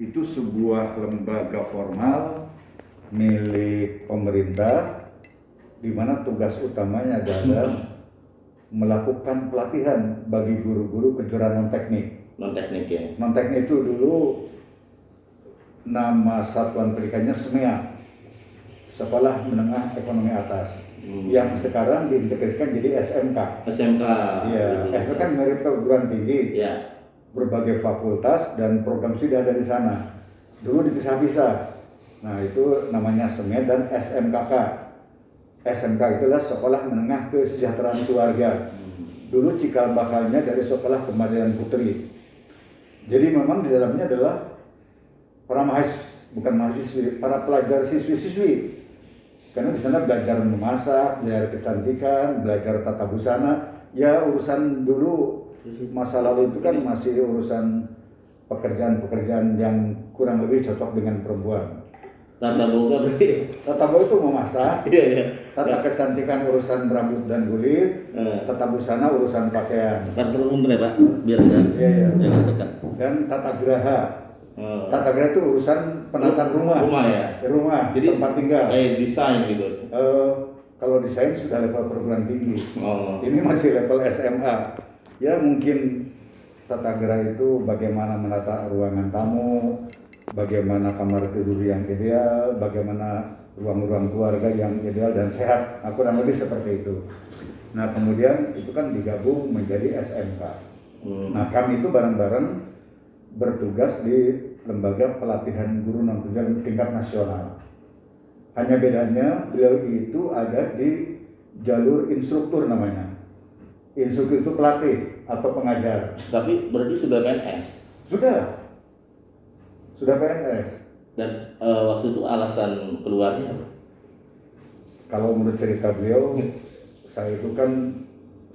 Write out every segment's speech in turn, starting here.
itu sebuah lembaga formal milik pemerintah di mana tugas utamanya adalah melakukan pelatihan bagi guru-guru kejuruan non-teknik. Non-teknik ya. Non-teknik itu dulu nama satuan pendidikannya SMEA, Sekolah Menengah Ekonomi Atas, yang sekarang diintegrasikan jadi SMK. SMK. Iya, SMK kan mirip perguruan tinggi. Ya. Berbagai fakultas dan program studi ada di sana. Dulu dipisah-pisah. Nah, itu namanya SME dan SMKK. SMK itulah Sekolah Menengah Kesejahteraan Keluarga. Dulu cikal bakalnya dari Sekolah Kemandirian Putri. Jadi memang di dalamnya adalah para pelajar siswi-siswi. Karena di sana belajar memasak, belajar kecantikan, belajar tata busana. Ya urusan dulu masa lalu itu kan masih urusan pekerjaan-pekerjaan yang kurang lebih cocok dengan perempuan. Tata boga berarti. Tata boga itu memasak. Iya, iya. Tata kecantikan urusan rambut dan kulit. Tata busana urusan pakaian. Kan perlu ya Pak, biar ada. Iya. Ya, dan tata geraha. Tata geraha itu urusan penataan rumah. Rumah ya. Rumah, jadi tempat tinggal. Kayak desain gitu. Kalau desain sudah level perguruan tinggi. Oh. Ini masih level SMA. Ya mungkin tata geraha itu bagaimana menata ruangan tamu, bagaimana kamar tidur yang ideal, bagaimana ruang-ruang keluarga yang ideal dan sehat. Nah, kurang lebih seperti itu. Nah kemudian itu kan digabung menjadi SMK. Nah kami itu bareng-bareng bertugas di lembaga pelatihan guru non tunjangan tingkat nasional. Hanya bedanya beliau itu ada di jalur instruktur namanya. Instruktur itu pelatih atau pengajar. Tapi berarti sudah PNS? Sudah PNS. Dan waktu itu alasan keluarnya apa? Kalau menurut cerita beliau, saya itu kan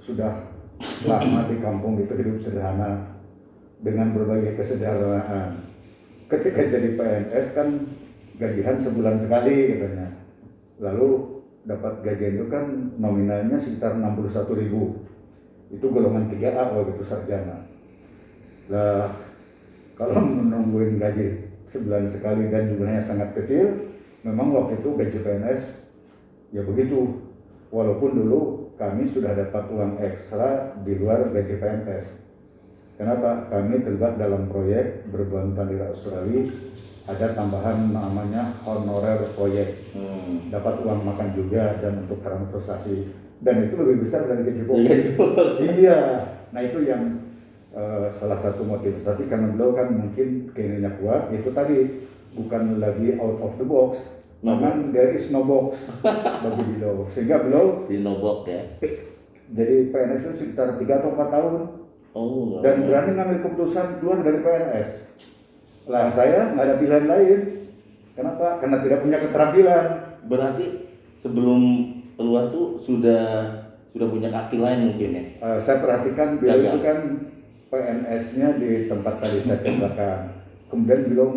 sudah lama di kampung itu hidup sederhana dengan berbagai kesederhanaan. Ketika jadi PNS kan gajian sebulan sekali katanya. Lalu dapat gajian itu kan nominalnya sekitar 61.000. Itu golongan 3A waktu itu sarjana. Lah kalau menungguin gaji sebulan sekali dan jumlahnya sangat kecil, memang waktu itu gaji PNS ya begitu. Walaupun dulu kami sudah dapat uang ekstra di luar gaji PNS. Kenapa? Kami terlibat dalam proyek berbantuan dari Australia, ada tambahan namanya honorer proyek. Dapat uang makan juga dan untuk transportasi. Dan itu lebih besar dari gaji pokok. Iya. Nah itu yang salah satu motif. Tapi karena beliau kan mungkin keinginannya kuat, itu tadi bukan lagi out of the box, bahkan there is no box bagi beliau. Sehingga beliau di no box ya. Jadi PNS itu sekitar 3 atau 4 tahun. Oh. Dan berani ngambil keputusan keluar dari PNS. Lah saya nggak ada pilihan lain. Kenapa? Karena tidak punya keterampilan. Berarti sebelum keluar tuh sudah punya kaki lain mungkin ya? Saya perhatikan beliau itu kan PNS-nya di tempat tadi saya ceritakan. Kemudian beliau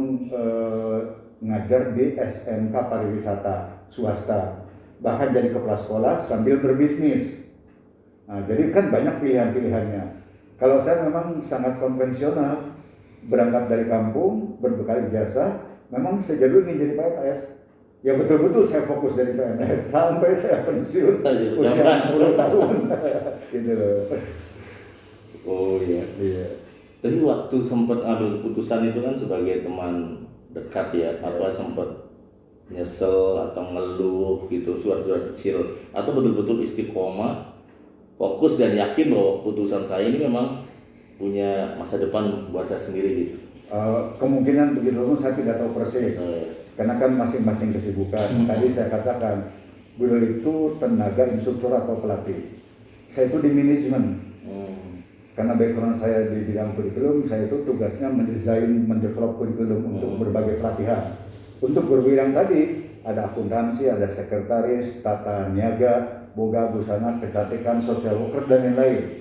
ngajar di SMK pariwisata swasta, bahkan jadi kepala sekolah sambil berbisnis. Nah, jadi kan banyak pilihan-pilihannya. Kalau saya memang sangat konvensional, berangkat dari kampung, berbekal ijazah, memang sejak dulu ingin jadi PNS. Ya betul-betul saya fokus dari PNS sampai saya pensiun usia 60 tahun. Gitu loh. Oh iya. Iya. Tapi waktu sempat ambil keputusan itu kan sebagai teman dekat ya, apa sempat nyesel atau ngeluh gitu, suara-suara kecil, atau betul-betul istiqomah, fokus dan yakin bahwa keputusan saya ini memang punya masa depan buat saya sendiri gitu. Kemungkinan begitu saya tidak tahu persis. Karena kan masing-masing kesibukan. Tadi saya katakan, beliau itu tenaga instruktur atau pelatih. Saya itu di manajemen. Karena background saya di bidang kurikulum, saya itu tugasnya mendesain, mendevelop kurikulum untuk berbagai pelatihan. Untuk berbidang tadi, ada akuntansi, ada sekretaris, tata niaga, boga, busana, kecantikan, social worker, dan lain-lain.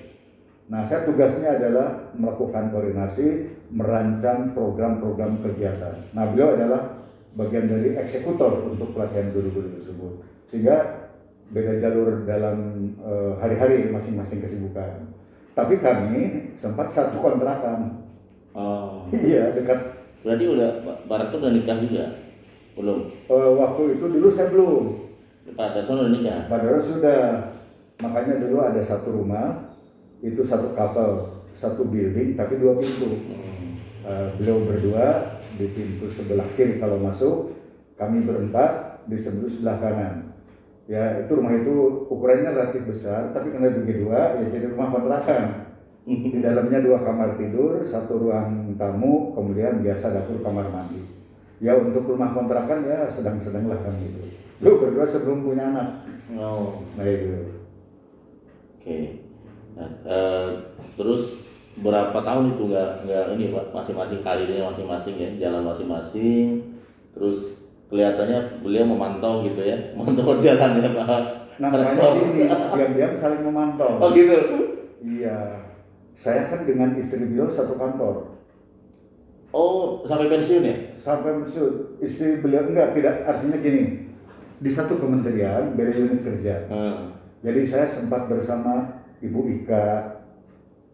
Nah, saya tugasnya adalah melakukan koordinasi, merancang program-program kegiatan. Nah, beliau adalah bagian dari eksekutor untuk pelatihan guru-guru tersebut. Sehingga beda jalur dalam hari-hari masing-masing kesibukan. Tapi kami sempat satu kontrakan. Oh. Iya, dekat Berarti udah Barat tuh udah nikah juga? Belum? Waktu itu dulu saya belum. Pak Darsono udah nikah? Padahal sudah. Makanya dulu ada satu rumah, itu satu couple, satu building tapi dua pintu. Beliau berdua di pintu sebelah kiri kalau masuk, kami berempat di sebelah kanan. Ya itu rumah itu ukurannya relatif besar, tapi karena bagi dua ya jadi rumah kontrakan. Di dalamnya 2 kamar tidur, 1 ruang tamu, kemudian biasa dapur kamar mandi. Ya untuk rumah kontrakan ya sedang-sedang lah kami itu. Lu berdua sebelum punya anak. Oh. Nah itu. Oke. Nah, terus berapa tahun itu nggak ini Pak, masing-masing karirnya masing-masing ya, jalan masing-masing. Terus kelihatannya beliau memantau gitu ya, memantau perjalanannya Pak. Nah makanya gini, diam-diam saling memantau. Oh gitu. Iya. Saya kan dengan istri beliau satu kantor. Oh sampai pensiun ya? Sampai maksud istri beliau tidak artinya gini. Di satu kementerian beda unit kerja. Jadi saya sempat bersama Ibu Ika,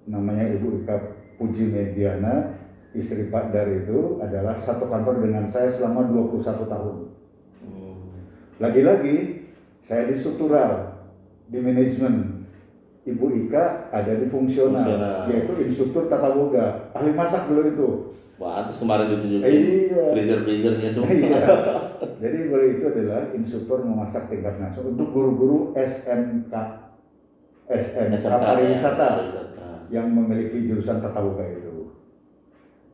namanya Ibu Ika Puji Mediana, istri Pak Dar itu adalah satu kantor dengan saya selama 21 tahun. Lagi-lagi saya di struktural, di manajemen. Ibu Ika ada di fungsional. Yaitu instruktur tata boga, ahli masak dulu itu. Wah, terus kemarin ditunjukin freezer-freezernya semua. Iya. Jadi beliau itu adalah instruktur memasak tingkat nasional untuk guru-guru SMK pariwisata yang memiliki jurusan tata boga itu.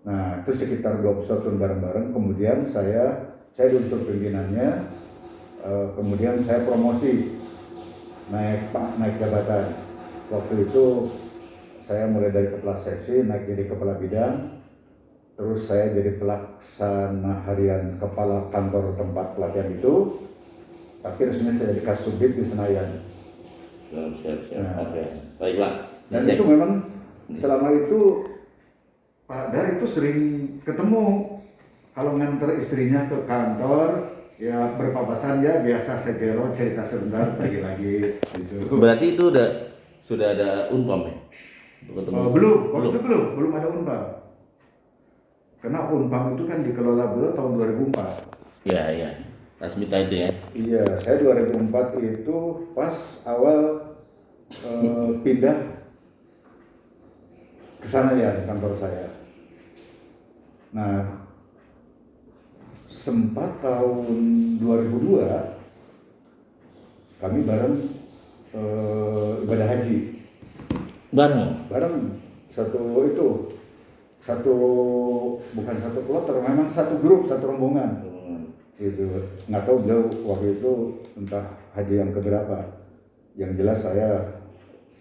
Nah, itu sekitar 20 tahun bareng-bareng. Kemudian saya di unsur pimpinannya. Kemudian saya promosi naik jabatan. Waktu itu saya mulai dari kepala seksi naik jadi kepala bidang. Terus saya jadi pelaksana harian kepala kantor tempat pelatihan itu. Tapi resminya saya jadi Kasubdit di Senayan. Siap. Nah, oke. Baiklah. Dan itu memang selama itu Pak Dar itu sering ketemu. Kalau nganter istrinya ke kantor, ya berpapasan ya biasa saja loh, cerita sebentar pergi lagi gitu. Berarti itu sudah ada Unpam ya? Belum, waktu itu belum ada Unpam. Karena Unpam itu kan dikelola beliau tahun 2004. Iya. Rasmita itu ya? Iya, saya 2004 itu pas awal pindah ke sana ya, di kantor saya. Nah, sempat tahun 2002 kami bareng ibadah haji. Bareng bukan satu kloter, memang satu grup, satu rombongan. Gitu. Nggak tahu beliau waktu itu entah haji yang keberapa. Yang jelas saya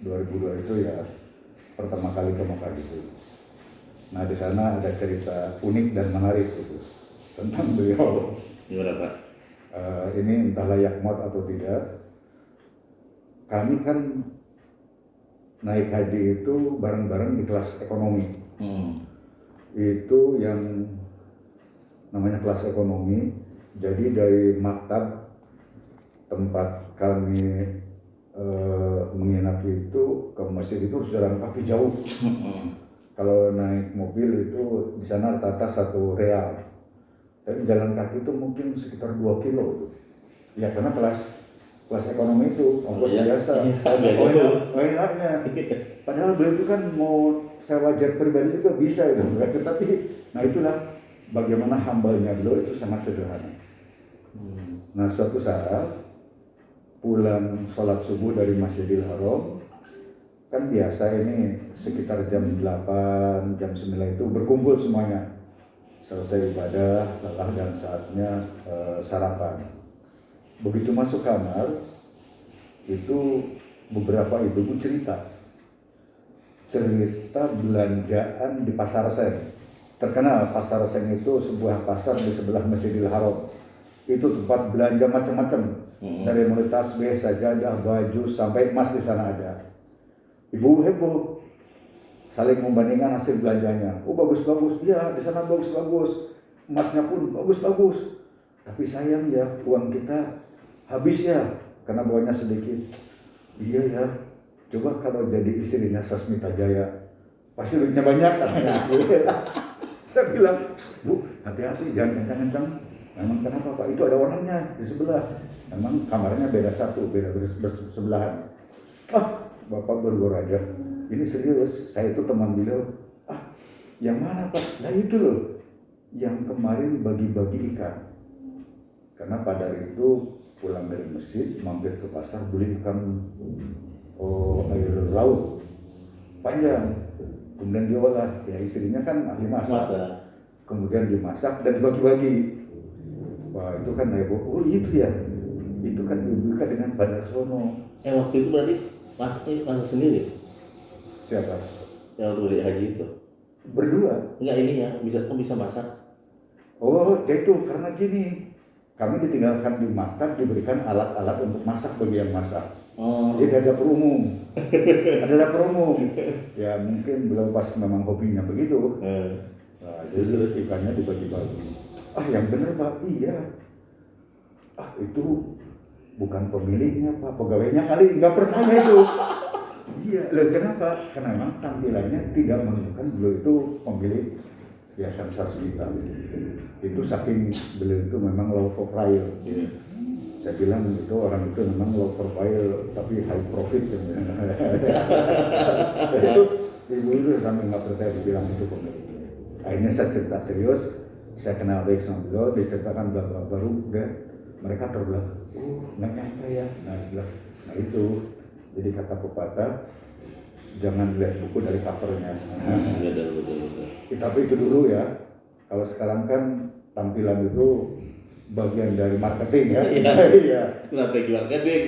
2002 itu ya pertama kali ke Mekah gitu. Nah di sana ada cerita unik dan menarik gitu tentang beliau. Gimana Pak? Ini entah layak maut atau tidak. Kami kan naik haji itu bareng-bareng di kelas ekonomi. Itu yang namanya kelas ekonomi. Jadi dari maktab tempat kami menginap itu ke masjid itu harus jalan kaki jauh. Kalau naik mobil itu di sana rata-rata 1 real. Tapi jalan kaki itu mungkin sekitar 2 kilo. Ya karena kelas ekonomi itu ongkos biasa. Enaknya. Padahal beliau itu kan mau sewa jet pribadi juga bisa itu. Tapi nah itulah bagaimana hambanya beliau itu sangat sederhana. Nah suatu saat pulang sholat subuh dari Masjidil Haram, kan biasa ini sekitar jam 8, jam 9 itu berkumpul semuanya. Selesai ibadah, lelah dan saatnya sarapan. Begitu masuk kamar, itu beberapa ibu cerita belanjaan di Pasar Seng. Terkenal Pasar Seng itu sebuah pasar di sebelah Masjidil Haram. Itu tempat belanja macam-macam, dari mulai tasbih, sajadah, baju sampai emas di sana ada. Ibu heboh, saling membandingkan hasil belanjanya. Oh bagus-bagus, ya di sana bagus-bagus, emasnya pun bagus-bagus. Tapi sayang ya uang kita habis ya, karena bawanya sedikit. Iya ya, coba kalau jadi istrinya Sasmita Jaya, pasti duitnya banyak katanya. Saya bilang, Bu, hati-hati, jangan kencang-kencang. Memang kenapa Pak? Itu ada orangnya di sebelah. Memang kamarnya beda satu, beda bersebelahan. Ah, Bapak bergurau aja. Ini serius, saya itu teman beliau. Ah, yang mana Pak? Nah itu loh, yang kemarin bagi-bagi ikan. Karena pada hari itu pulang dari masjid, mampir ke pasar, beli ikan air laut panjang. Kemudian diolah, ya istrinya kan ahli masak. Kemudian dimasak dan dibagi-bagi. Wah itu kan heboh. Oh itu ya, itu kan dibuka dengan Pak Darsono. Waktu itu berarti masak sendiri? Siapa? Yang waktu di haji itu? Berdua. Enggak, ini ya, bisa masak. Oh ya itu karena gini, kami ditinggalkan di maktab, diberikan alat-alat untuk masak bagi yang masak. Jadi ada dapur umum. Ada dapur umum. Ya mungkin belum pas memang hobinya begitu. Nah, jadi ikannya dibagi-bagi. Ah yang benar Pak, iya. Ah itu bukan pemiliknya Pak, pegawainya kali, nggak percaya itu. Iya, loh kenapa? Karena memang tampilannya tidak menunjukkan beliau itu pemilik Yayasan Sasmita. Itu saking beliau itu memang low profile. Saya bilang itu orang itu memang low profile tapi high profit. Itu ibu itu sampai nggak percaya dibilang itu pemiliknya. Akhirnya saya cerita serius, saya kenal baik sama beliau, diceritakan bla baru udah mereka terbelah. Nggak nyangka ya. Nah itu. Jadi kata pepatah, jangan lihat buku dari covernya. Betul. Tapi itu dulu ya. Kalau sekarang kan tampilan itu bagian dari marketing ya. Iya. Strategi marketing.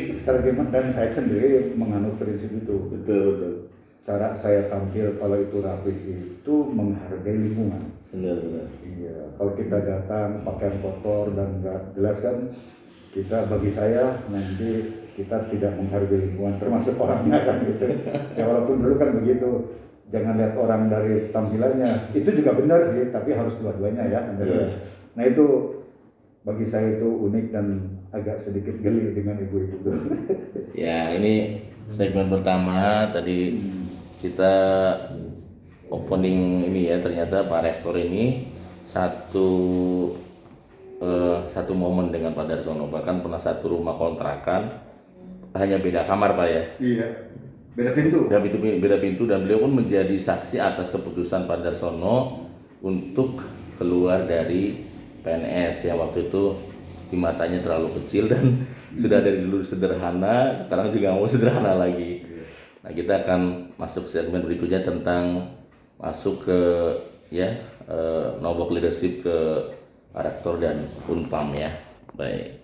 Dan saya sendiri menganut prinsip itu. Betul. Cara saya tampil kalau itu rapi itu menghargai lingkungan. Benar. Iya. Kalau kita datang pakaian kotor dan nggak jelas kan, kita bagi saya nanti kita tidak menghargai lingkungan termasuk orangnya kan gitu. Ya walaupun dulu kan begitu, jangan lihat orang dari tampilannya, itu juga benar sih, tapi harus dua-duanya ya. Nah itu bagi saya itu unik dan agak sedikit geli dengan ibu-ibu. Ya ini segmen pertama tadi kita opening ini ya, ternyata Pak Rektor ini satu momen dengan Pak Darsono, bahkan pernah satu rumah kontrakan, hanya beda kamar Pak ya. Iya, beda pintu. Dan beliau pun menjadi saksi atas keputusan Pak Darsono untuk keluar dari PNS yang waktu itu di matanya terlalu kecil dan sudah dari dulu sederhana, sekarang juga mau sederhana lagi. Nah kita akan masuk segmen berikutnya tentang masuk ke Nobok Leadership ke Rektor dan Unpam ya. Baik.